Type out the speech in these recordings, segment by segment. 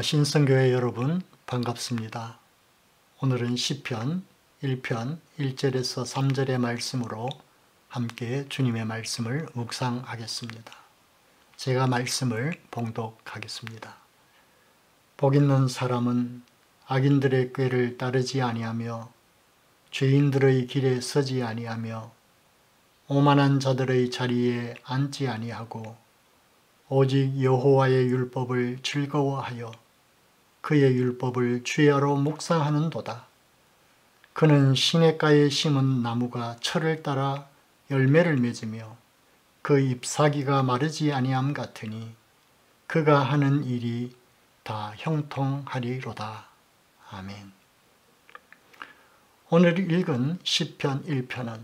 신성교회 여러분 반갑습니다. 오늘은 시편 1편 1절에서 3절의 말씀으로 함께 주님의 말씀을 묵상하겠습니다. 제가 말씀을 봉독하겠습니다. 복 있는 사람은 악인들의 꾀를 따르지 아니하며 죄인들의 길에 서지 아니하며 오만한 자들의 자리에 앉지 아니하고 오직 여호와의 율법을 즐거워하여 그의 율법을 주야로 묵상하는도다. 그는 시냇가에 심은 나무가 철을 따라 열매를 맺으며 그 잎사귀가 마르지 아니함 같으니 그가 하는 일이 다 형통하리로다. 아멘. 오늘 읽은 시편 1편은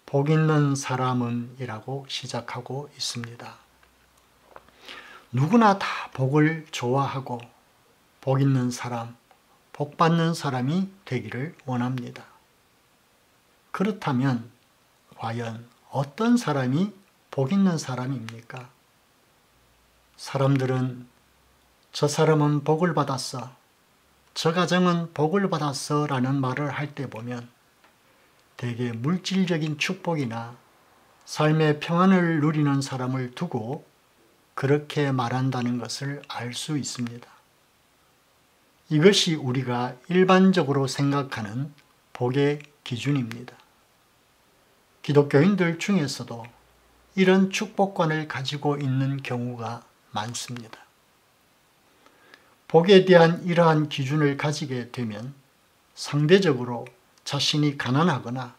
복 있는 사람은 이라고 시작하고 있습니다. 누구나 다 복을 좋아하고 복 있는 사람, 복 받는 사람이 되기를 원합니다. 그렇다면 과연 어떤 사람이 복 있는 사람입니까? 사람들은 저 사람은 복을 받았어, 저 가정은 복을 받았어 라는 말을 할 때 보면 대개 물질적인 축복이나 삶의 평안을 누리는 사람을 두고 그렇게 말한다는 것을 알 수 있습니다. 이것이 우리가 일반적으로 생각하는 복의 기준입니다. 기독교인들 중에서도 이런 축복관을 가지고 있는 경우가 많습니다. 복에 대한 이러한 기준을 가지게 되면 상대적으로 자신이 가난하거나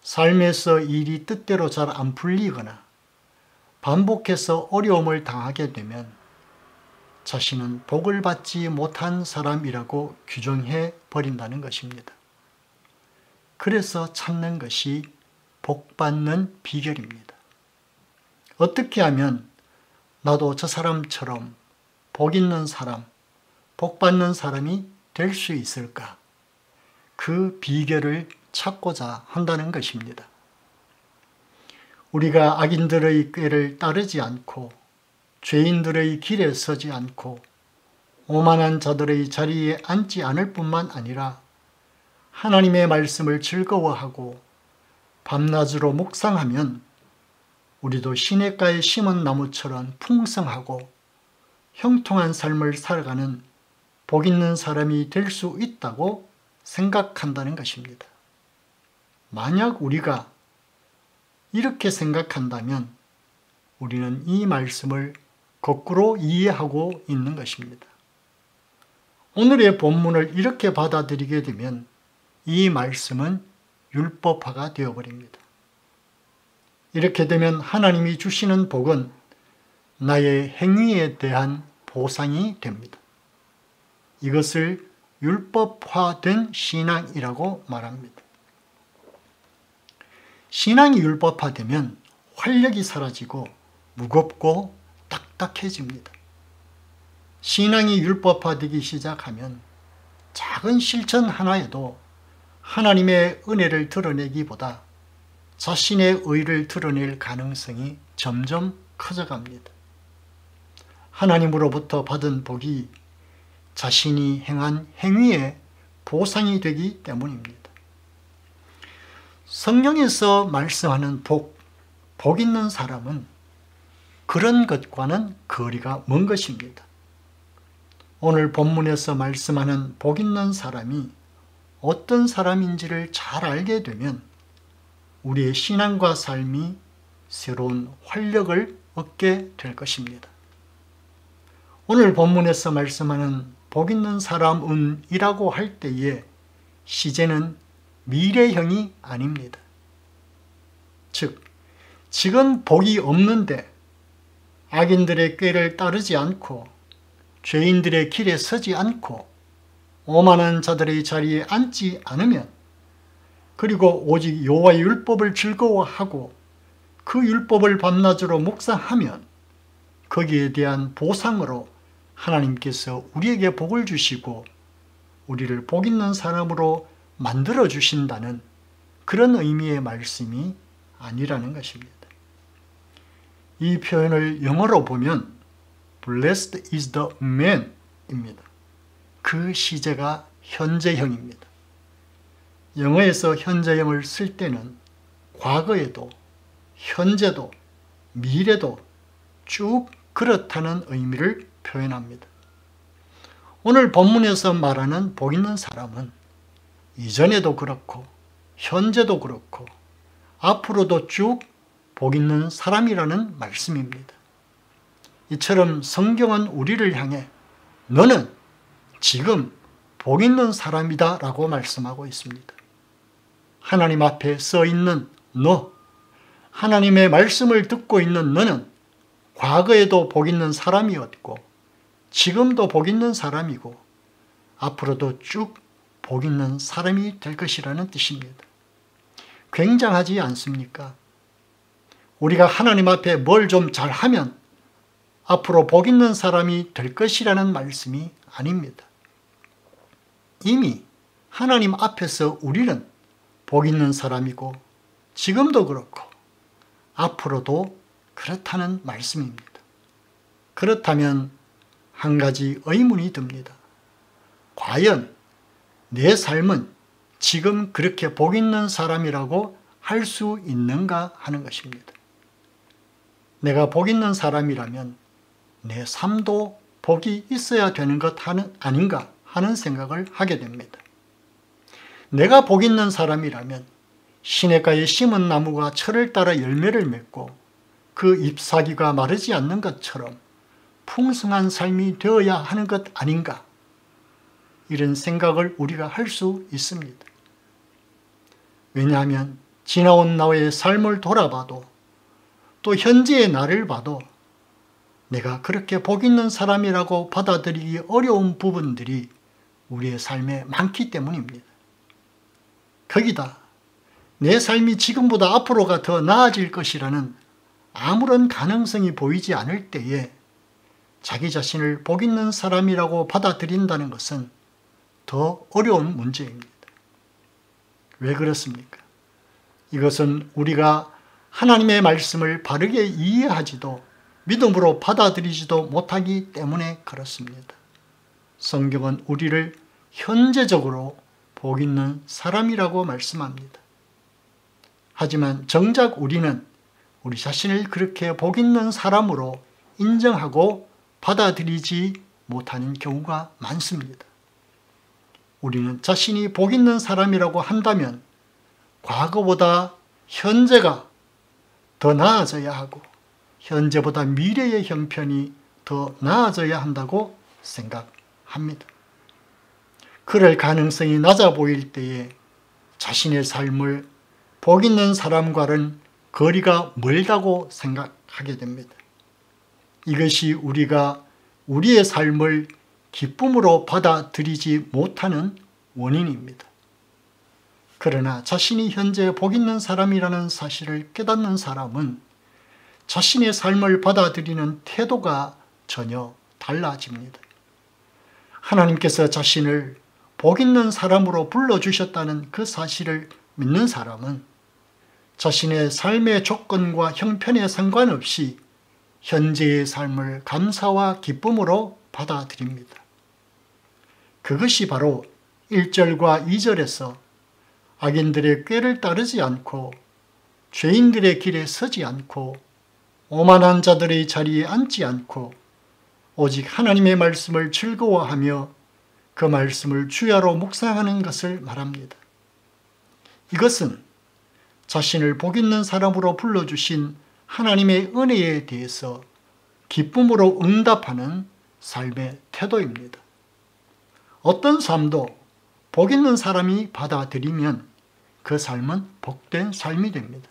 삶에서 일이 뜻대로 잘 안 풀리거나 반복해서 어려움을 당하게 되면 자신은 복을 받지 못한 사람이라고 규정해 버린다는 것입니다. 그래서 찾는 것이 복 받는 비결입니다. 어떻게 하면 나도 저 사람처럼 복 있는 사람, 복 받는 사람이 될 수 있을까? 그 비결을 찾고자 한다는 것입니다. 우리가 악인들의 꾀를 따르지 않고 죄인들의 길에 서지 않고 오만한 자들의 자리에 앉지 않을 뿐만 아니라 하나님의 말씀을 즐거워하고 밤낮으로 묵상하면 우리도 시냇가에 심은 나무처럼 풍성하고 형통한 삶을 살아가는 복 있는 사람이 될 수 있다고 생각한다는 것입니다. 만약 우리가 이렇게 생각한다면 우리는 이 말씀을 거꾸로 이해하고 있는 것입니다. 오늘의 본문을 이렇게 받아들이게 되면 이 말씀은 율법화가 되어버립니다. 이렇게 되면 하나님이 주시는 복은 나의 행위에 대한 보상이 됩니다. 이것을 율법화된 신앙이라고 말합니다. 신앙이 율법화되면 활력이 사라지고 무겁고 딱딱해집니다. 신앙이 율법화되기 시작하면 작은 실천 하나에도 하나님의 은혜를 드러내기보다 자신의 의를 드러낼 가능성이 점점 커져갑니다. 하나님으로부터 받은 복이 자신이 행한 행위의 보상이 되기 때문입니다. 성경에서 말씀하는 복 있는 사람은 그런 것과는 거리가 먼 것입니다. 오늘 본문에서 말씀하는 복 있는 사람이 어떤 사람인지를 잘 알게 되면 우리의 신앙과 삶이 새로운 활력을 얻게 될 것입니다. 오늘 본문에서 말씀하는 복 있는 사람은 이라고 할 때에 시제는 미래형이 아닙니다. 즉, 지금 복이 없는데 악인들의 꾀를 따르지 않고 죄인들의 길에 서지 않고 오만한 자들의 자리에 앉지 않으면 그리고 오직 여호와의 율법을 즐거워하고 그 율법을 밤낮으로 묵상하면 거기에 대한 보상으로 하나님께서 우리에게 복을 주시고 우리를 복 있는 사람으로 만들어 주신다는 그런 의미의 말씀이 아니라는 것입니다. 이 표현을 영어로 보면 Blessed is the man 시제입니다. 그 시제가 현재형입니다. 영어에서 현재형을 쓸 때는 과거에도 현재도 미래도 쭉 그렇다는 의미를 표현합니다. 오늘 본문에서 말하는 복 있는 사람은 이전에도 그렇고 현재도 그렇고 앞으로도 쭉 복 있는 사람이라는 말씀입니다. 이처럼 성경은 우리를 향해 너는 지금 복 있는 사람이다 라고 말씀하고 있습니다. 하나님 앞에 써 있는 너, 하나님의 말씀을 듣고 있는 너는 과거에도 복 있는 사람이었고 지금도 복 있는 사람이고 앞으로도 쭉 복 있는 사람이 될 것이라는 뜻입니다. 굉장하지 않습니까? 우리가 하나님 앞에 뭘 좀 잘하면 앞으로 복 있는 사람이 될 것이라는 말씀이 아닙니다. 이미 하나님 앞에서 우리는 복 있는 사람이고 지금도 그렇고 앞으로도 그렇다는 말씀입니다. 그렇다면 한 가지 의문이 듭니다. 과연 내 삶은 지금 그렇게 복 있는 사람이라고 할 수 있는가 하는 것입니다. 내가 복 있는 사람이라면 내 삶도 복이 있어야 되는 것 아닌가 하는 생각을 하게 됩니다. 내가 복 있는 사람이라면 시냇가에 심은 나무가 철을 따라 열매를 맺고 그 잎사귀가 마르지 않는 것처럼 풍성한 삶이 되어야 하는 것 아닌가, 이런 생각을 우리가 할 수 있습니다. 왜냐하면 지나온 나의 삶을 돌아봐도 또 현재의 나를 봐도 내가 그렇게 복 있는 사람이라고 받아들이기 어려운 부분들이 우리의 삶에 많기 때문입니다. 거기다 내 삶이 지금보다 앞으로가 더 나아질 것이라는 아무런 가능성이 보이지 않을 때에 자기 자신을 복 있는 사람이라고 받아들인다는 것은 더 어려운 문제입니다. 왜 그렇습니까? 이것은 우리가 하나님의 말씀을 바르게 이해하지도 믿음으로 받아들이지도 못하기 때문에 그렇습니다. 성경은 우리를 현재적으로 복 있는 사람이라고 말씀합니다. 하지만 정작 우리는 우리 자신을 그렇게 복 있는 사람으로 인정하고 받아들이지 못하는 경우가 많습니다. 우리는 자신이 복 있는 사람이라고 한다면 과거보다 현재가 더 나아져야 하고 현재보다 미래의 형편이 더 나아져야 한다고 생각합니다. 그럴 가능성이 낮아 보일 때에 자신의 삶을 복 있는 사람과는 거리가 멀다고 생각하게 됩니다. 이것이 우리가 우리의 삶을 기쁨으로 받아들이지 못하는 원인입니다. 그러나 자신이 현재 복 있는 사람이라는 사실을 깨닫는 사람은 자신의 삶을 받아들이는 태도가 전혀 달라집니다. 하나님께서 자신을 복 있는 사람으로 불러주셨다는 그 사실을 믿는 사람은 자신의 삶의 조건과 형편에 상관없이 현재의 삶을 감사와 기쁨으로 받아들입니다. 그것이 바로 1절과 2절에서 악인들의 꾀를 따르지 않고 죄인들의 길에 서지 않고 오만한 자들의 자리에 앉지 않고 오직 하나님의 말씀을 즐거워하며 그 말씀을 주야로 묵상하는 것을 말합니다. 이것은 자신을 복 있는 사람으로 불러주신 하나님의 은혜에 대해서 기쁨으로 응답하는 삶의 태도입니다. 어떤 삶도 복 있는 사람이 받아들이면 그 삶은 복된 삶이 됩니다.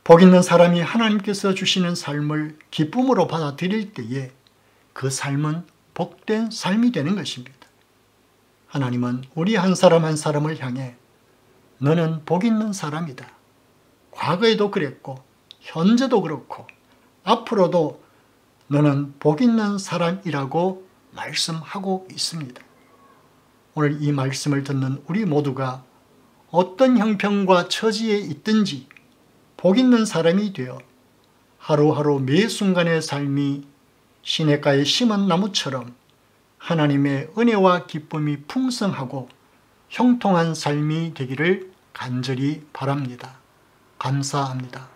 복 있는 사람이 하나님께서 주시는 삶을 기쁨으로 받아들일 때에 그 삶은 복된 삶이 되는 것입니다. 하나님은 우리 한 사람 한 사람을 향해 너는 복 있는 사람이다. 과거에도 그랬고 현재도 그렇고 앞으로도 너는 복 있는 사람이라고 말씀하고 있습니다. 오늘 이 말씀을 듣는 우리 모두가 어떤 형편과 처지에 있든지 복 있는 사람이 되어 하루하루 매 순간의 삶이 시냇가에 심은 나무처럼 하나님의 은혜와 기쁨이 풍성하고 형통한 삶이 되기를 간절히 바랍니다. 감사합니다.